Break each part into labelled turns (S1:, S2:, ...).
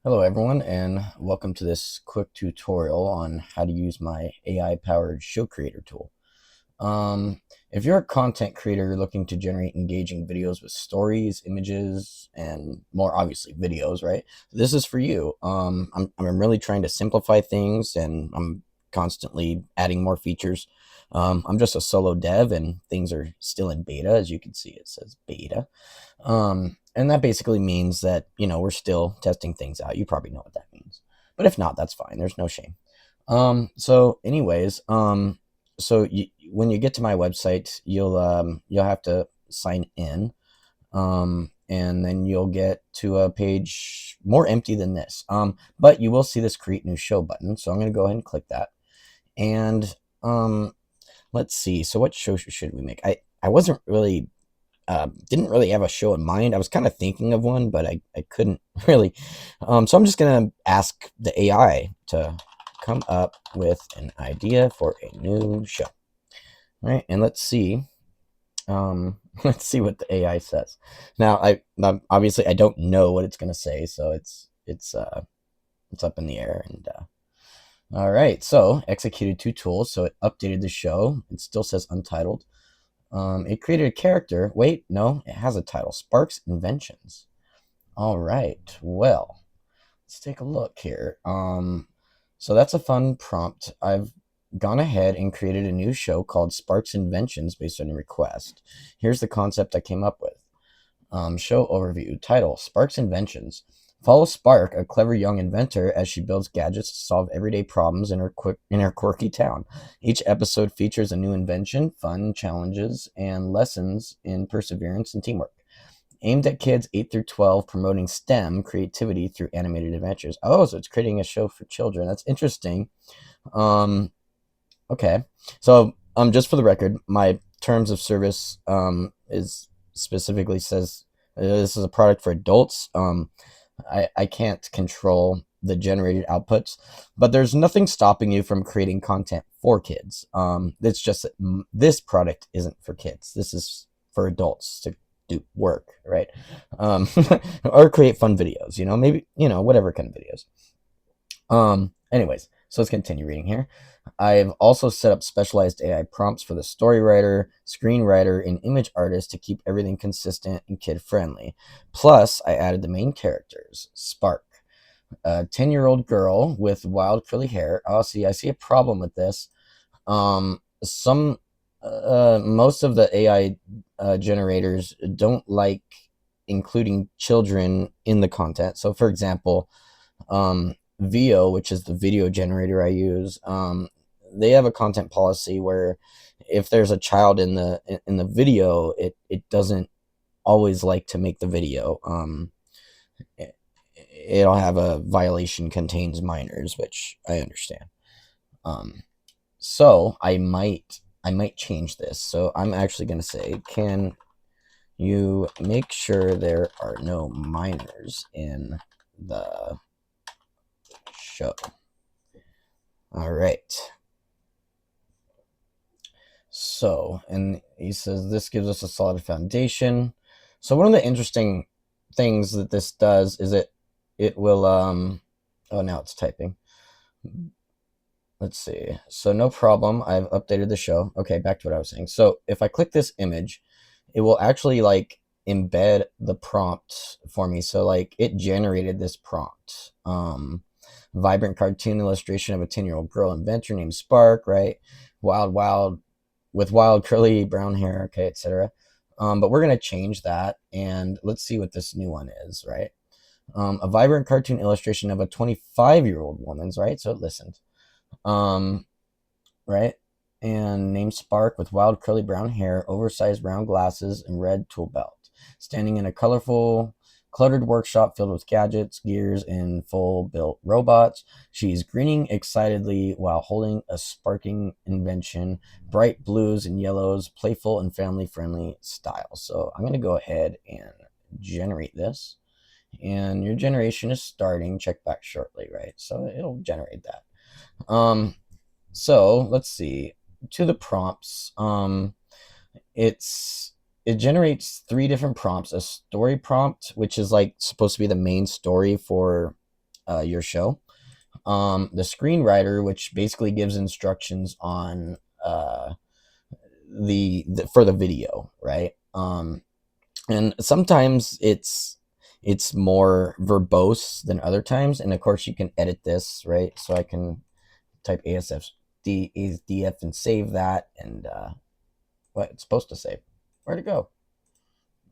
S1: Hello everyone, and welcome to this quick tutorial on how to use my AI-powered show creator tool. If you're a content creator looking to generate engaging videos with stories, images, and more obviously videos, right? This is for you. I'm really trying to simplify things, and I'm constantly adding more features. I'm just a solo dev, and things are still in beta. As you can see, it says beta. And that basically means that, we're still testing things out. You probably know what that means. But if not, that's fine. There's no shame. So anyways, when you get to my website, you'll have to sign in. And then you'll get to a page more empty than this. But you will see this create new show button. So I'm going to go ahead and click that. And let's see. So what show should we make? I wasn't really didn't really have a show in mind. I was kind of thinking of one, but I couldn't really. So I'm just going to ask the AI to come up with an idea for a new show. All right, and let's see. Let's see what the AI says. Now, obviously I don't know what it's going to say, so it's up in the air. And all right, so executed two tools. So it updated the show. It still says untitled. It created a character. Wait, no, it has a title. Sparks Inventions. All right, well, let's take a look here. So that's a fun prompt. I've gone ahead and created a new show called Sparks Inventions based on a request. Here's the concept I came up with. Show overview. Title, Sparks Inventions. Follow Spark, a clever young inventor, as she builds gadgets to solve everyday problems in her quirky town. Each episode features a new invention, fun challenges, and lessons in perseverance and teamwork. Aimed at kids 8 through 12, promoting STEM creativity through animated adventures. Oh, so it's creating a show for children. That's interesting. Okay. So, just for the record, my terms of service is specifically says this is a product for adults. I can't control the generated outputs, but there's nothing stopping you from creating content for kids. It's just that this product isn't for kids. This is for adults to do work, right? Or create fun videos, maybe, whatever kind of videos. Anyways, so let's continue reading here. I've also set up specialized AI prompts for the story writer, screenwriter, and image artist to keep everything consistent and kid-friendly. Plus, I added the main characters. Spark, a 10-year-old girl with wild curly hair. Oh, see, I see a problem with this. Most of the AI generators don't like including children in the content. So, for example, VO, which is the video generator I use, they have a content policy where if there's a child in the video, it doesn't always like to make the video. It'll have a violation contains minors, which I understand. So I might change this. So I'm actually going to say, can you make sure there are no minors in the show? All right. So, and he says this gives us a solid foundation. So one of the interesting things that this does is it will oh, now it's typing. Let's see. So no problem. I've updated the show. Okay, back to what I was saying. So if I click this image, it will actually like embed the prompt for me. So like it generated this prompt. Vibrant cartoon illustration of a 10-year-old girl inventor named Spark, right? Wild with wild curly brown hair, okay, etc. But we're gonna change that, and let's see what this new one is, right? A vibrant cartoon illustration of a 25-year-old woman's, right? So it listened, right? And named Spark with wild curly brown hair, oversized round glasses, and red tool belt, standing in a colorful cluttered workshop filled with gadgets, gears, and full-built robots. She's grinning excitedly while holding a sparking invention, bright blues and yellows, playful and family-friendly style. So I'm going to go ahead and generate this. And your generation is starting. Check back shortly, right? So it'll generate that. So let's see. To the prompts, it generates 3 different prompts. A story prompt, which is like supposed to be the main story for your show. The screenwriter, which basically gives instructions on for the video, right? And sometimes it's more verbose than other times, and of course you can edit this, right? So I can type ASDF and save that, and what it's supposed to save. Where'd it go?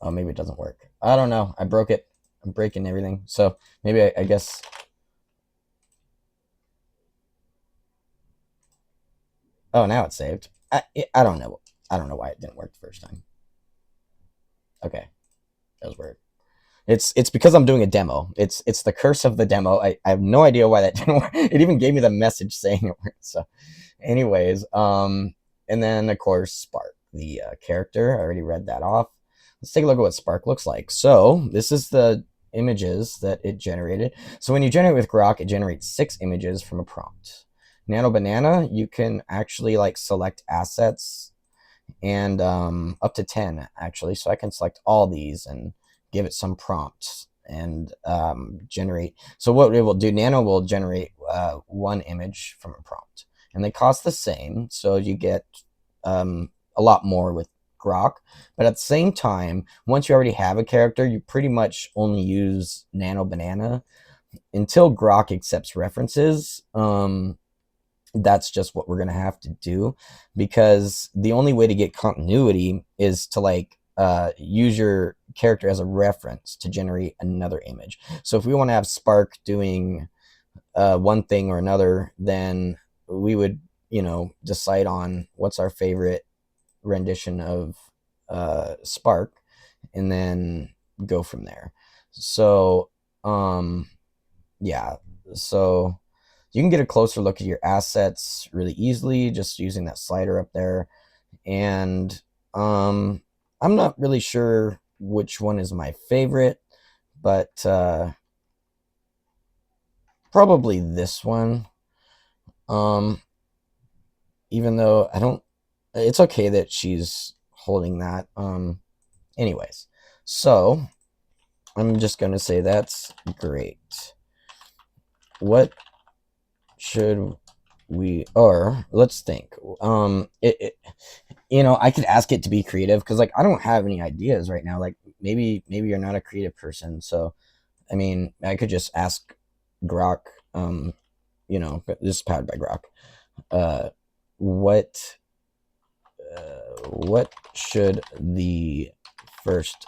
S1: Oh, maybe it doesn't work. I don't know. I broke it. I'm breaking everything. So maybe I guess. Oh, now it's saved. I don't know. I don't know why it didn't work the first time. Okay, that was weird. It's because I'm doing a demo. It's the curse of the demo. I have no idea why that didn't work. It even gave me the message saying it worked. So, anyways, and then of course Spark, the character. I already read that off. Let's take a look at what Spark looks like. So this is the images that it generated. So when you generate with Grok, it generates 6 images from a prompt. Nano Banana, you can actually like select assets and up to 10 actually. So I can select all these and give it some prompts and generate. So what it will do, Nano will generate 1 image from a prompt, and they cost the same. So you get a lot more with Grok, but at the same time, once you already have a character, you pretty much only use Nano Banana until Grok accepts references. That's just what we're gonna have to do, because the only way to get continuity is to like use your character as a reference to generate another image. So if we want to have Spark doing one thing or another, then we would, decide on what's our favorite rendition of Spark, and then go from there. So yeah, so you can get a closer look at your assets really easily just using that slider up there. And I'm not really sure which one is my favorite, but probably this one. Even though I don't, it's okay that she's holding that. Anyways, so I'm just gonna say that's great. What should we, or let's think. I could ask it to be creative, because like I don't have any ideas right now. Like maybe you're not a creative person, so I mean I could just ask Grok. This is powered by Grok. Uh, what what should the first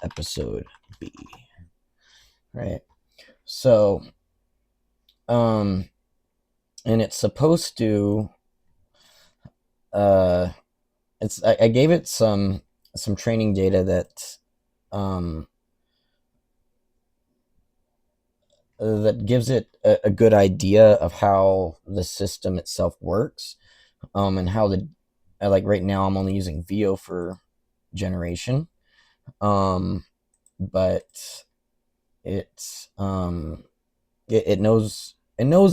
S1: episode be? Right. So, and it's supposed to. I gave it some training data that gives it a good idea of how the system itself works, and how like right now I'm only using VO for generation, but it's it knows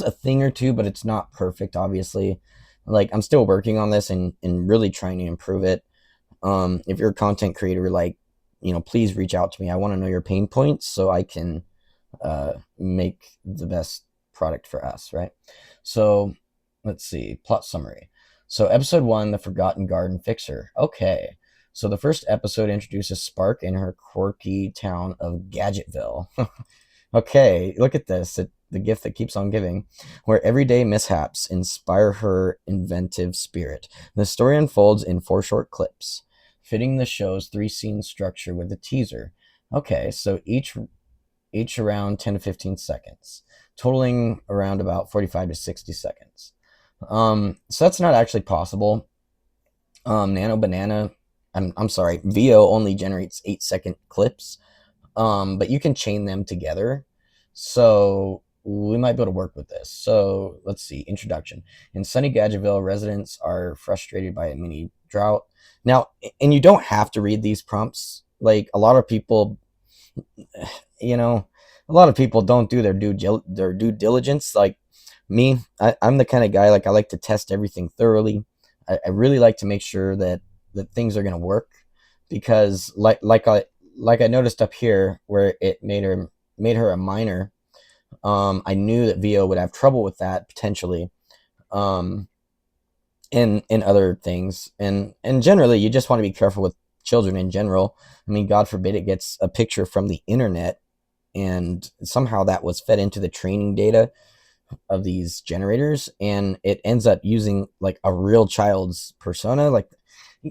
S1: a thing or two, but it's not perfect, obviously. Like I'm still working on this and really trying to improve it. If you're a content creator, like, please reach out to me. I want to know your pain points so I can make the best product for us, right? So let's see, plot summary. So episode 1, The Forgotten Garden Fixer. Okay, so the first episode introduces Spark in her quirky town of Gadgetville. Okay, look at this, the gift that keeps on giving, where everyday mishaps inspire her inventive spirit. The story unfolds in 4 short clips, fitting the show's 3-scene structure with a teaser. Okay, so each around 10 to 15 seconds, totaling around about 45 to 60 seconds. So that's not actually possible. Nano Banana, I'm sorry, VO only generates 8-second clips, but you can chain them together. So we might be able to work with this. So let's see, introduction. In sunny Gadgetville, residents are frustrated by a mini drought. Now, and you don't have to read these prompts. Like a lot of people, don't do their due diligence. Like me, I'm the kind of guy, like I like to test everything thoroughly. I really like to make sure that things are going to work, because like I noticed up here where it made her a miner, I knew that VO would have trouble with that potentially, um, in other things, and generally, you just want to be careful with children in general. I mean, God forbid it gets a picture from the internet, and somehow that was fed into the training data of these generators, and it ends up using like a real child's persona. Like,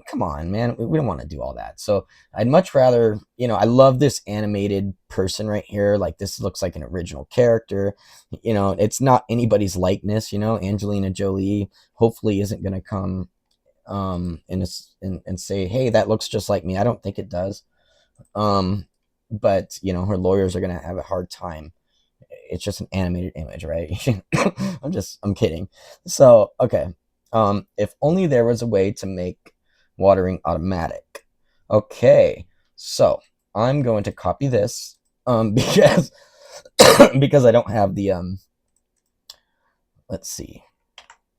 S1: come on, man, we don't want to do all that. So I'd much rather, I love this animated person right here. Like, this looks like an original character. It's not anybody's likeness. Angelina Jolie hopefully isn't going to come and say, hey, that looks just like me. I don't think it does. But her lawyers are going to have a hard time. It's just an animated image, right? I'm kidding. So, okay. If only there was a way to make watering automatic. Okay. So, I'm going to copy this because because I don't have the let's see.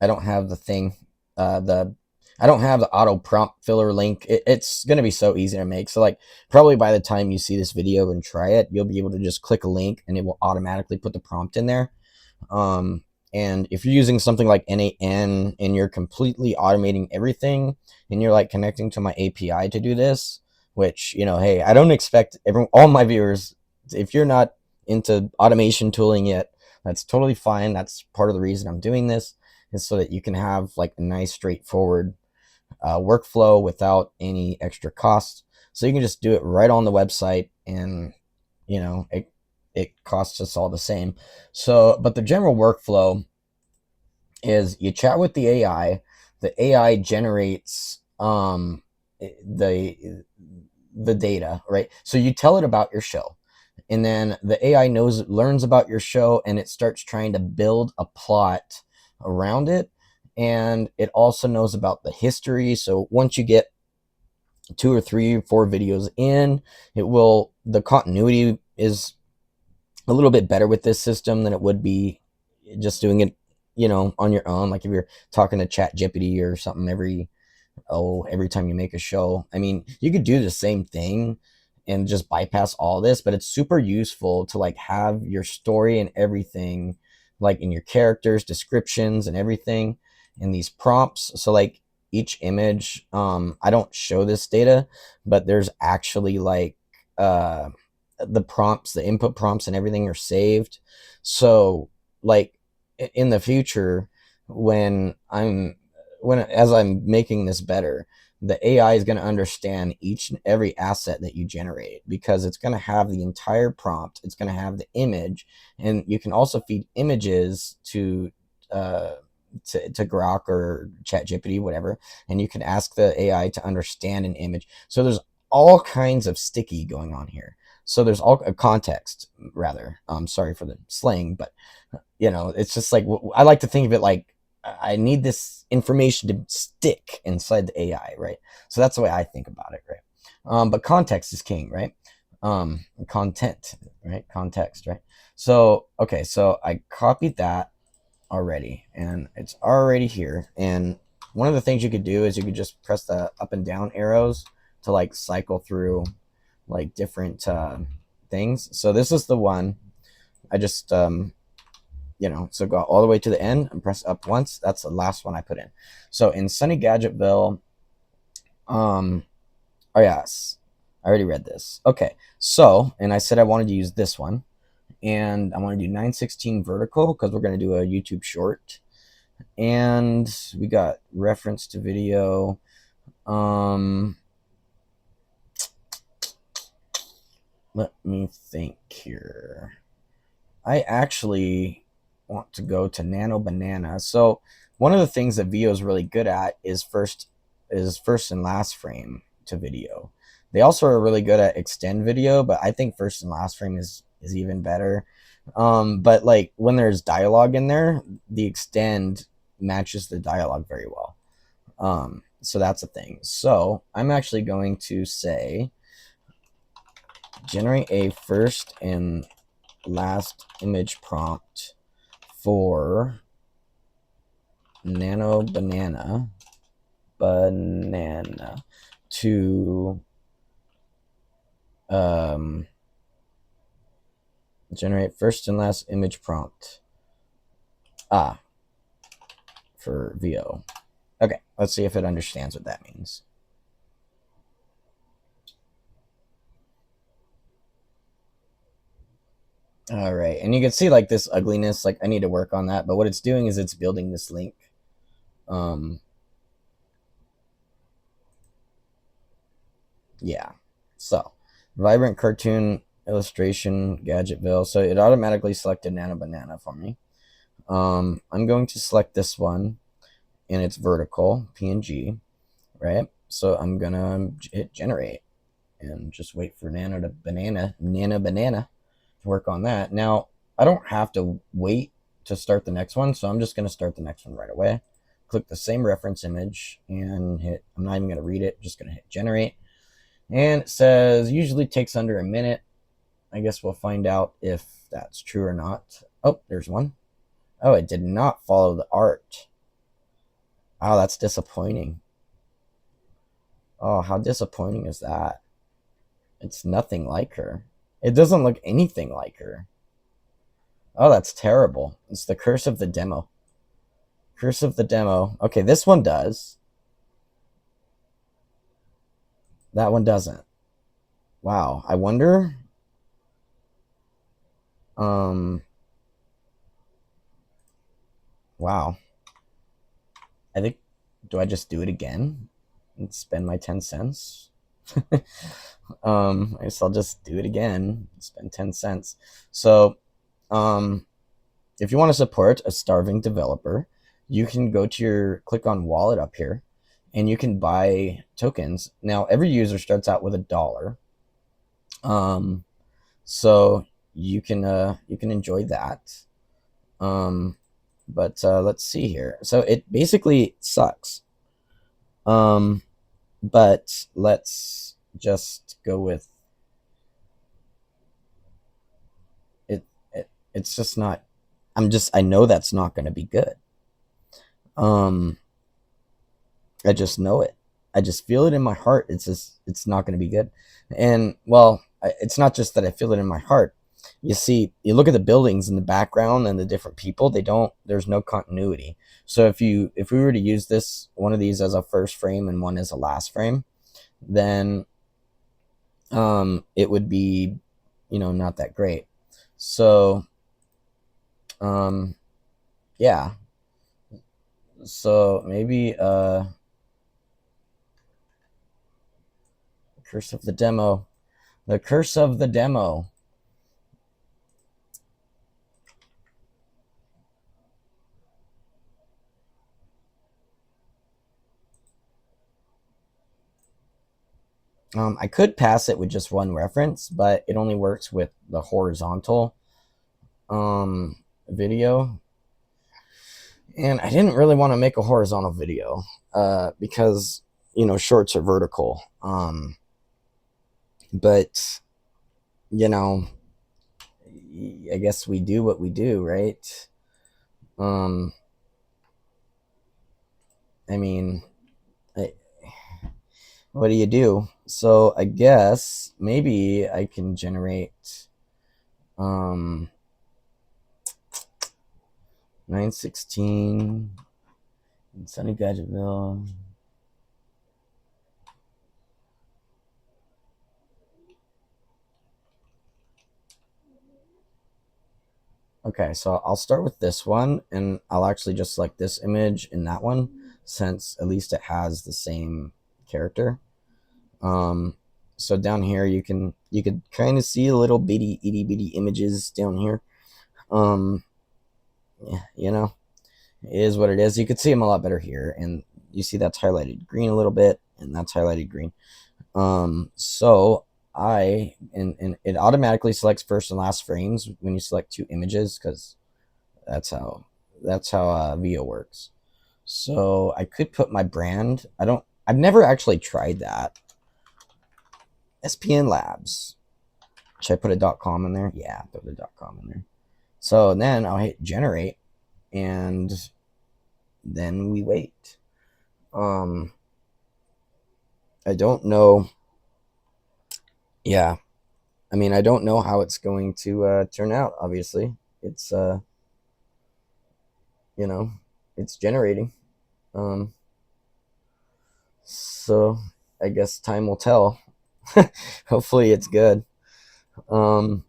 S1: I don't have the thing the I don't have the auto prompt filler link. It's going to be so easy to make. So like probably by the time you see this video and try it, you'll be able to just click a link and it will automatically put the prompt in there. And if you're using something like N8N and you're completely automating everything and you're like connecting to my API to do this, which, hey, I don't expect all my viewers, if you're not into automation tooling yet, that's totally fine. That's part of the reason I'm doing this, is so that you can have like a nice straightforward workflow without any extra cost. So you can just do it right on the website, and it costs us all the same. So, but the general workflow is you chat with the AI. The AI generates the data, right? So you tell it about your show, and then the AI learns about your show, and it starts trying to build a plot around it. And it also knows about the history. So once you get 2 or 3 or 4 videos in, the continuity is a little bit better with this system than it would be just doing it, on your own. Like if you're talking to ChatGPT or something every time you make a show. I mean, you could do the same thing and just bypass all this, but it's super useful to like have your story and everything, like in your characters, descriptions and everything, in these prompts. So like each image, I don't show this data, but there's actually like the prompts, the input prompts and everything are saved. So like in the future, as I'm making this better, the AI is going to understand each and every asset that you generate, because it's going to have the entire prompt. It's going to have the image, and you can also feed images to Grok or ChatGPT, whatever, and you can ask the AI to understand an image. So there's all kinds of sticky going on here. So there's all context, rather. Sorry for the slang, but it's just like, I like to think of it like, I need this information to stick inside the AI, right? So that's the way I think about it, right? But context is king, right? Content, right? Context, right? So, okay, so I copied that already, and it's already here. And one of the things you could do is you could just press the up and down arrows to like cycle through like different things. So this is the one I just so go all the way to the end and press up once. That's the last one I put in. So in Sunny Gadgetville, oh yes, I already read this. Okay, so, and I said I wanted to use this one, and I want to do 916 vertical because we're going to do a YouTube short, and we got reference to video. Let me think here. I actually want to go to Nano Banana. So one of the things that VO is really good at is first and last frame to video. They also are really good at extend video, but I think first and last frame is even better. But like when there's dialogue in there, the extend matches the dialogue very well. So that's a thing. So I'm actually going to say generate a first and last image prompt for Nano Banana to Generate first and last image prompt. For VO. Okay, let's see if it understands what that means. All right, and you can see like this ugliness, like I need to work on that, but what it's doing is it's building this link. Yeah, so vibrant cartoon illustration Gadgetville. So it automatically selected Nano Banana for me. I'm going to select this one, and it's vertical PNG, right? So I'm gonna hit generate and just wait for Nano Banana to work on that. Now I don't have to wait to start the next one, so I'm just gonna start the next one right away. Click the same reference image and hit. I'm not even gonna read it. Just gonna hit generate, and it says usually takes under a minute. I guess we'll find out if that's true or not. Oh, there's one. Oh, it did not follow the art. Oh, that's disappointing. Oh, how disappointing is that? It's nothing like her. It doesn't look anything like her. Oh, that's terrible. It's the curse of the demo. Curse of the demo. Okay, this one does. That one doesn't. Wow. I wonder. Wow. I think. Do I just do it again and spend my 10 cents? I guess I'll just do it again. Spend 10 cents. So, if you want to support a starving developer, you can go to click on wallet up here, and you can buy tokens. Now, every user starts out with $1. So you can enjoy that. But let's see here. So it basically sucks. But let's just go with it. It's just not. I know that's not going to be good. I just know it. I just feel it in my heart. It's not going to be good. And well, it's not just that I feel it in my heart. You see, you look at the buildings in the background and the different people, there's no continuity. So if we were to use one of these as a first frame and one as a last frame, then it would be, not that great. So yeah. So maybe curse of the demo. The curse of the demo. I could pass it with just one reference, but it only works with the horizontal video. And I didn't really want to make a horizontal video because, shorts are vertical. But, I guess we do what we do, right? I mean, what do you do? So I guess maybe I can generate 916 in Sunny Gadgetville. Okay, so I'll start with this one, and I'll actually just select this image in that one, since at least it has the same character. So down here you could kind of see little bitty itty bitty images down here. Yeah, it is what it is. You could see them a lot better here, and you see that's highlighted green a little bit, and that's highlighted green. So and it automatically selects first and last frames when you select two images, because that's how VO works. So I could put my brand. I've never actually tried that. SpnLabs. Should I put a .com in there? Yeah, put a .com in there. So then I'll hit generate, and then we wait. I don't know. Yeah. I mean, I don't know how it's going to turn out. Obviously, it's you know, it's generating. Um, so I guess time will tell. Hopefully, it's good. Um,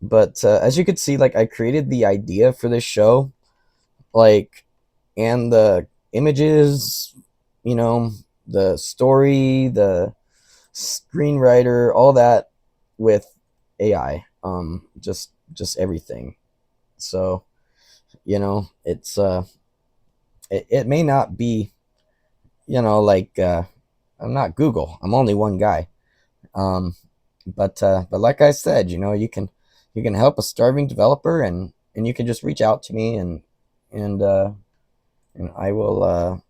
S1: but as you could see, like I created the idea for this show, like, and the images, you know, the story, the screenwriter, all that with AI. Just everything. So it's it may not be, like I'm not Google. I'm only one guy. Um, but like I said, you can help a starving developer, and you can just reach out to me, and uh, and I will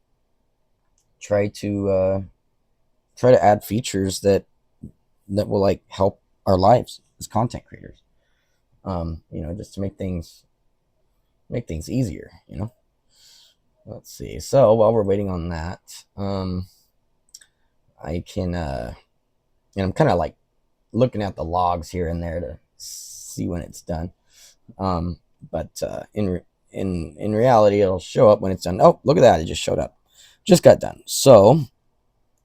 S1: try to uh, try to add features that will like help our lives as content creators. Just to make things easier. Let's see. So while we're waiting on that, I can I'm kind of like looking at the logs here and there to see when it's done. But in reality, it'll show up when it's done. Oh, look at that! It just showed up. Just got done. So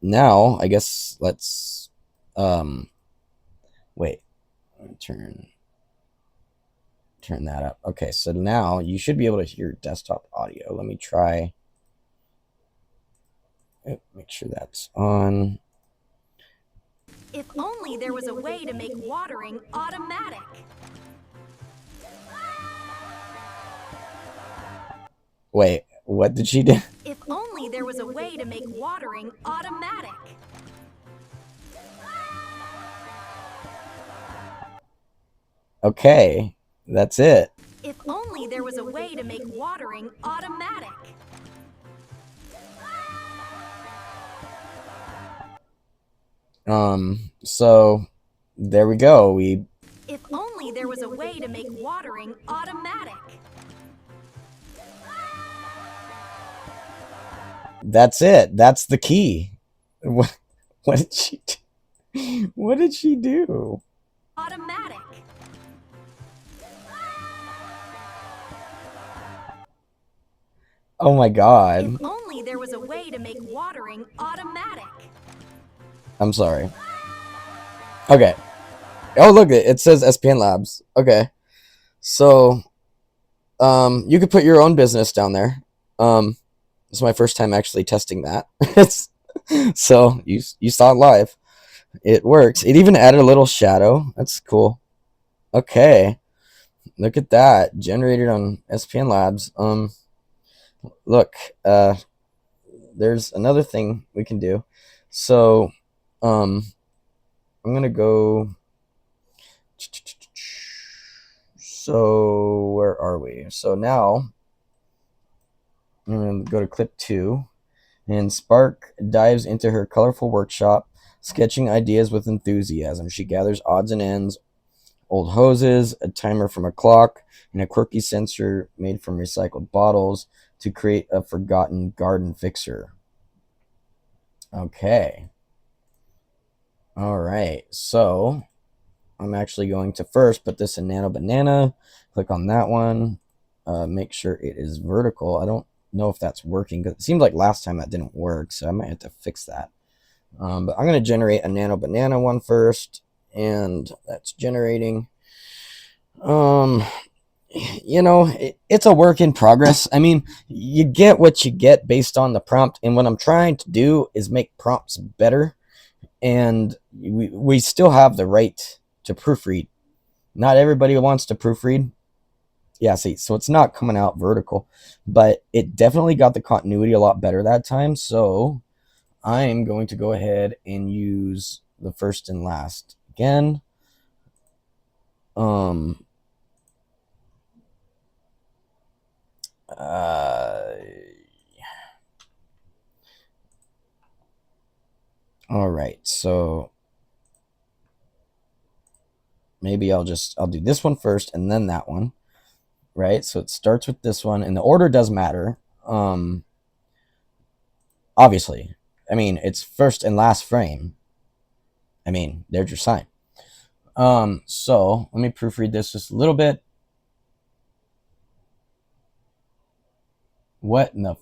S1: now I guess let's wait. Turn that up. Okay, so now you should be able to hear desktop audio. Let me try. Make sure that's on.
S2: If only there was a way to make watering automatic.
S1: Wait, what did she do?
S2: If only there was a way to make watering automatic.
S1: Okay, that's it.
S2: If only there was a way to make watering automatic.
S1: So there we go.
S2: If only there was a way to make watering automatic.
S1: That's it. That's the key. What did she do? What did she do?
S2: Automatic.
S1: Oh my god.
S2: If only there was a way to make watering automatic.
S1: I'm sorry. Okay. Oh, look, it says SpnLabs. Okay. So, you could put your own business down there. It's my first time actually testing that. So you saw it live. It works. It even added a little shadow. That's cool. Okay. Look at that. Generated on SpnLabs. Look, there's another thing we can do. So, I'm gonna go. So where are we? So now I'm gonna go to clip 2, and Spark dives into her colorful workshop, sketching ideas with enthusiasm. She gathers odds and ends, old hoses, a timer from a clock, and a quirky sensor made from recycled bottles to create a forgotten garden fixer. Okay. All right. So I'm actually going to first put this in Nano Banana. Click on that one. Make sure it is vertical. I don't know if that's working because it seemed like last time that didn't work, so I might have to fix that. But I'm going to generate a Nano Banana one first, and that's generating. It's a work in progress. I mean, you get what you get based on the prompt, and what I'm trying to do is make prompts better, and we still have the right to proofread. Not everybody wants to proofread. Yeah, see, so it's not coming out vertical, but it definitely got the continuity a lot better that time. So I'm going to go ahead and use the first and last again. All right, so maybe I'll do this one first and then that one, right? So it starts with this one, and the order does matter. Obviously, I mean, it's first and last frame. I mean, there's your sign. So let me proofread this just a little bit. What in the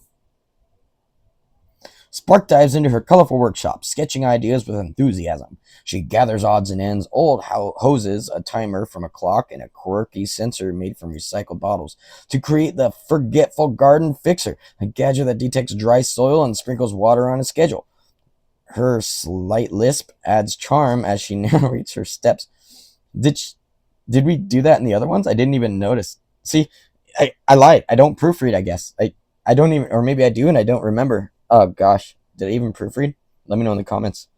S1: Spark dives into her colorful workshop, sketching ideas with enthusiasm. She gathers odds and ends, old hoses, a timer from a clock, and a quirky sensor made from recycled bottles to create the Forgetful Garden Fixer, a gadget that detects dry soil and sprinkles water on a schedule. Her slight lisp adds charm as she narrates her steps. Did we do that in the other ones? I didn't even notice. See, I lied. I don't proofread, I guess. I don't even, or maybe I do and I don't remember. Oh gosh, did I even proofread? Let me know in the comments.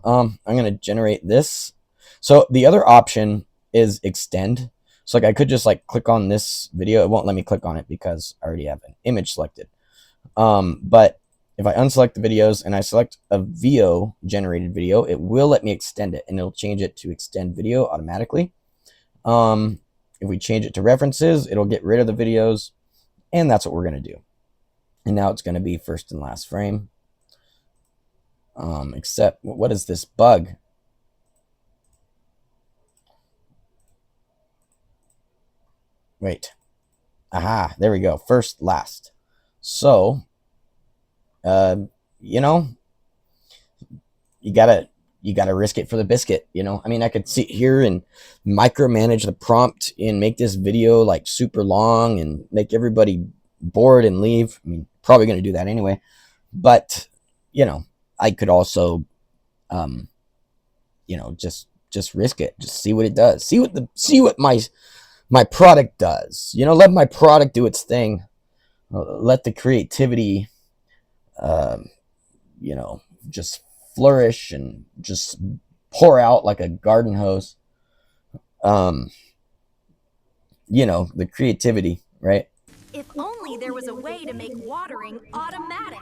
S1: I'm gonna generate this. So the other option is extend. So like I could just like click on this video. It won't let me click on it because I already have an image selected. But if I unselect the videos and I select a VO generated video, it will let me extend it and it'll change it to extend video automatically. If we change it to references, it'll get rid of the videos, and that's what we're gonna do. And now it's gonna be first and last frame. Except what is this bug? Wait. Aha, there we go. First, last. So, you know, you gotta risk it for the biscuit. I mean, I could sit here and micromanage the prompt and make this video like super long and make everybody bored and leave. I mean, probably gonna do that anyway. But I could also, just risk it. Just see what it does. See what my product does. Let my product do its thing. Let the creativity, just flourish and just pour out like a garden hose. The creativity, right?
S2: If only there was a way to make watering automatic.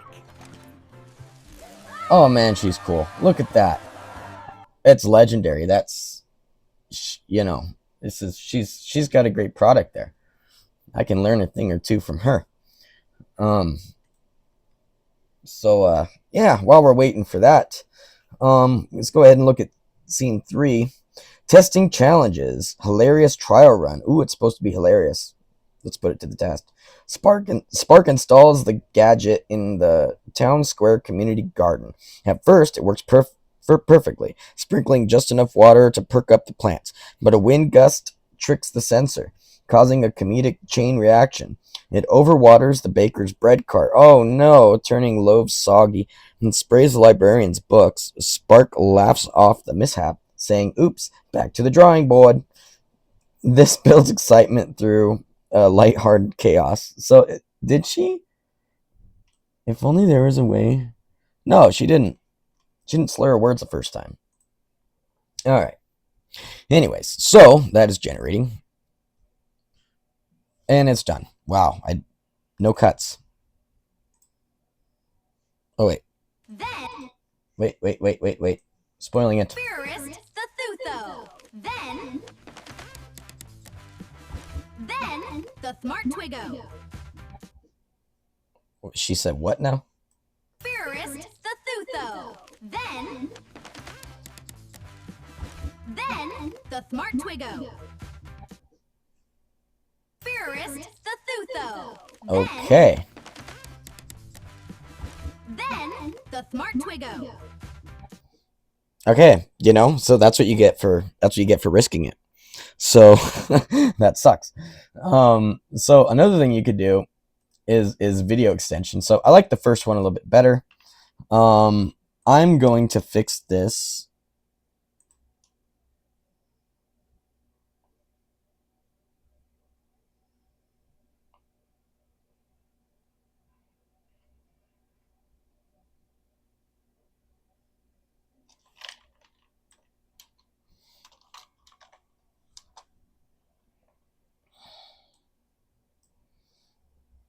S1: Oh man, she's cool. Look at that. It's legendary. That's, she's got a great product there. I can learn a thing or two from her. So yeah, while we're waiting for that, let's go ahead and look at scene 3. Testing challenges. Hilarious trial run. Ooh, it's supposed to be hilarious. Let's put it to the test. Spark installs the gadget in the town square community garden. At first, it works perfectly, sprinkling just enough water to perk up the plants. But a wind gust tricks the sensor, causing a comedic chain reaction. It overwaters the baker's bread cart. Oh no, turning loaves soggy, and sprays the librarian's books. Spark laughs off the mishap, saying, "Oops, back to the drawing board." This builds excitement through lighthearted chaos. So, did she? If only there was a way. No, she didn't. She didn't slur her words the first time. All right. Anyways, so that is generating. And it's done. Wow, no cuts. Oh, wait.
S2: Then,
S1: Wait. Spoiling it.
S2: First, the Thutho. Then, the Smart Twiggo.
S1: She said what now?
S2: First, the Thutho. Then, the Smart Twiggo. First, the Thutho.
S1: Okay.
S2: Then, the Smart Twiggo.
S1: Okay, so that's what you get for risking it. So that sucks. So another thing you could do is video extension. So I like the first one a little bit better. I'm going to fix this.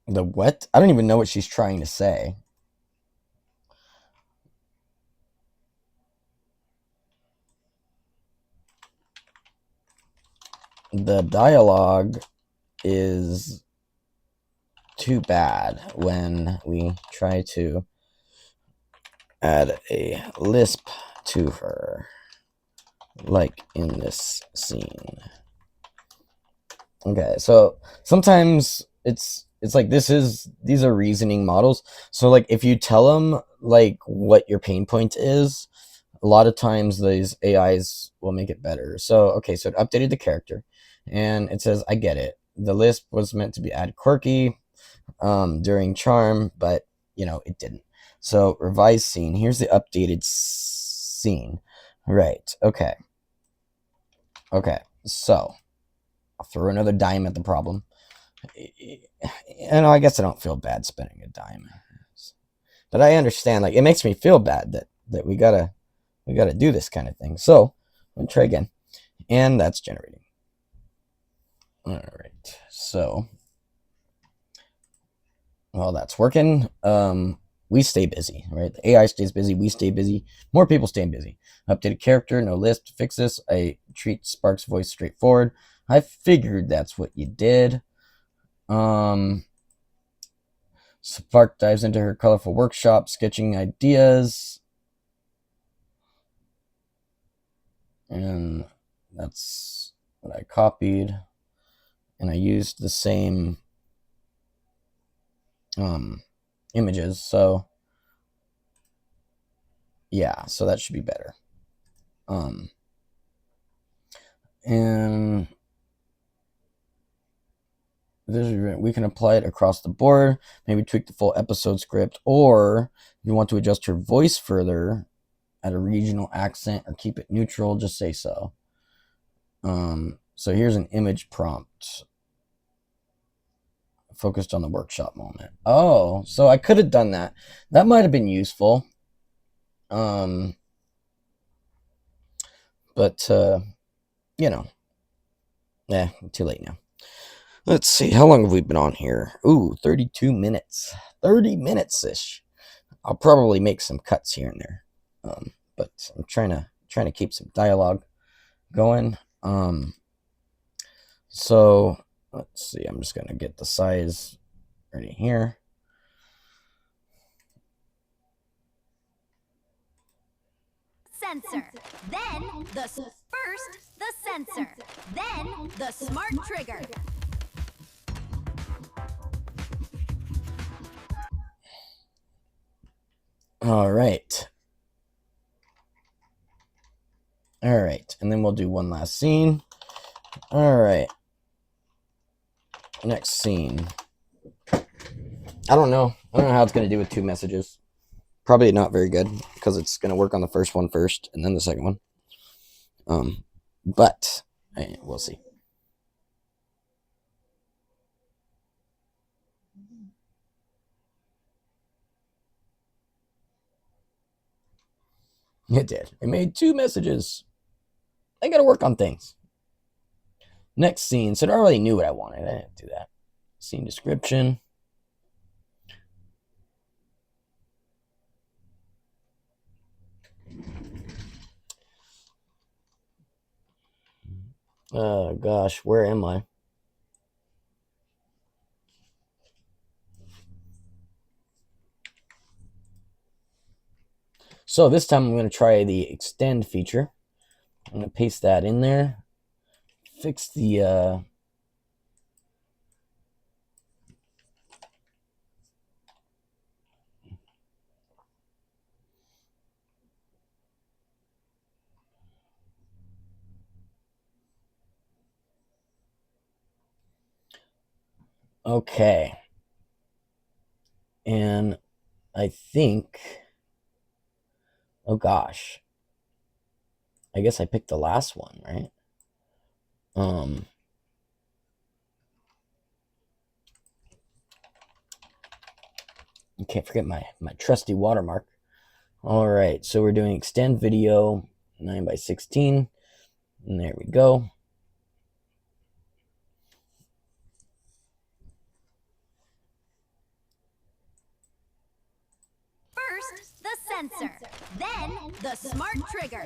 S1: The what? I don't even know what she's trying to say. The dialogue is too bad when we try to add a lisp to her. like in this scene. Okay, so sometimes it's like these are reasoning models. So like if you tell them like what your pain point is, a lot of times these AIs will make it better. So okay, so it updated the character, and it says I get it. The Lisp was meant to be add quirky during charm, but it didn't. So revised scene. Here's the updated scene. Right. Okay. Okay. So I'll throw another dime at the problem. I guess I don't feel bad spending a dime, but I understand. Like it makes me feel bad that we gotta do this kind of thing. So I'm gonna try again, and that's generating. All right. So while that's working, we stay busy, right? The AI stays busy, we stay busy, more people stay busy. Updated character, no list. Fix this. I treat Spark's voice straightforward. I figured that's what you did. Spark dives into her colorful workshop, sketching ideas. And that's what I copied. And I used the same images. So yeah, so that should be better. And we can apply it across the board, maybe tweak the full episode script, or if you want to adjust her voice further, add a regional accent, or keep it neutral, just say so. So here's an image prompt focused on the workshop moment. Oh, so I could have done that. That might have been useful. But too late now. Let's see, how long have we been on here? Ooh, 32 minutes. 30 minutes-ish. I'll probably make some cuts here and there. But I'm trying to keep some dialogue going. So let's see, I'm just gonna get the size ready here.
S2: Sensor. Then first the sensor. Then the smart trigger.
S1: All right. All right, and then we'll do one last scene. All right. Next scene. I don't know how it's going to do with two messages. Probably not very good because it's going to work on the first one first and then the second one. But we'll see. It did. It made two messages. I got to work on things. Next scene. So I already knew what I wanted. I didn't do that. Scene description. Oh gosh, where am I? So this time I'm going to try the extend feature. I'm going to paste that in there. Fix the okay. And I think, oh gosh, I guess I picked the last one, right? You can't forget my trusty watermark. All right, so we're doing extend video 9:16, and there we go.
S2: First the sensor. Then the smart trigger.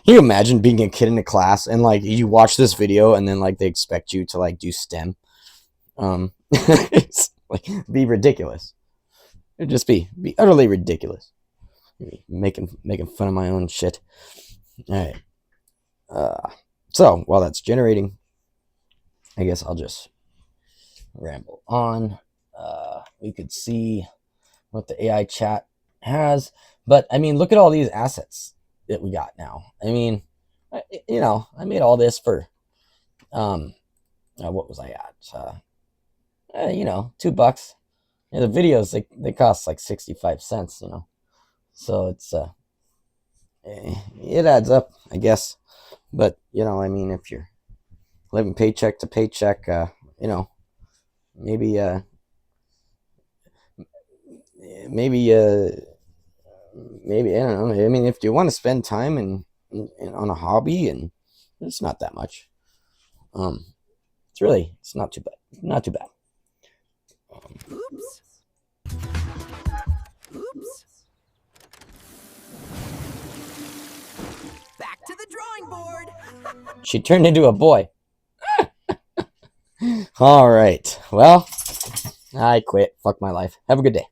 S1: Can you imagine being a kid in a class and like you watch this video and then like they expect you to like do STEM? It's like be ridiculous. It'd just be utterly ridiculous. Making fun of my own shit. All right. So while that's generating, I guess I'll just ramble on. We could see what the AI chat has, but I mean, look at all these assets that we got now. I mean, I made all this for what was I at? $2. Yeah, the videos they cost like 65 cents. So it's it adds up, I guess. But I mean, if you're living paycheck to paycheck, maybe maybe maybe I don't know. I mean, if you want to spend time on a hobby, and it's not that much. It's not too bad. Not too bad.
S2: Oops. Oops. Back to the drawing board.
S1: She turned into a boy. All right. Well, I quit. Fuck my life. Have a good day.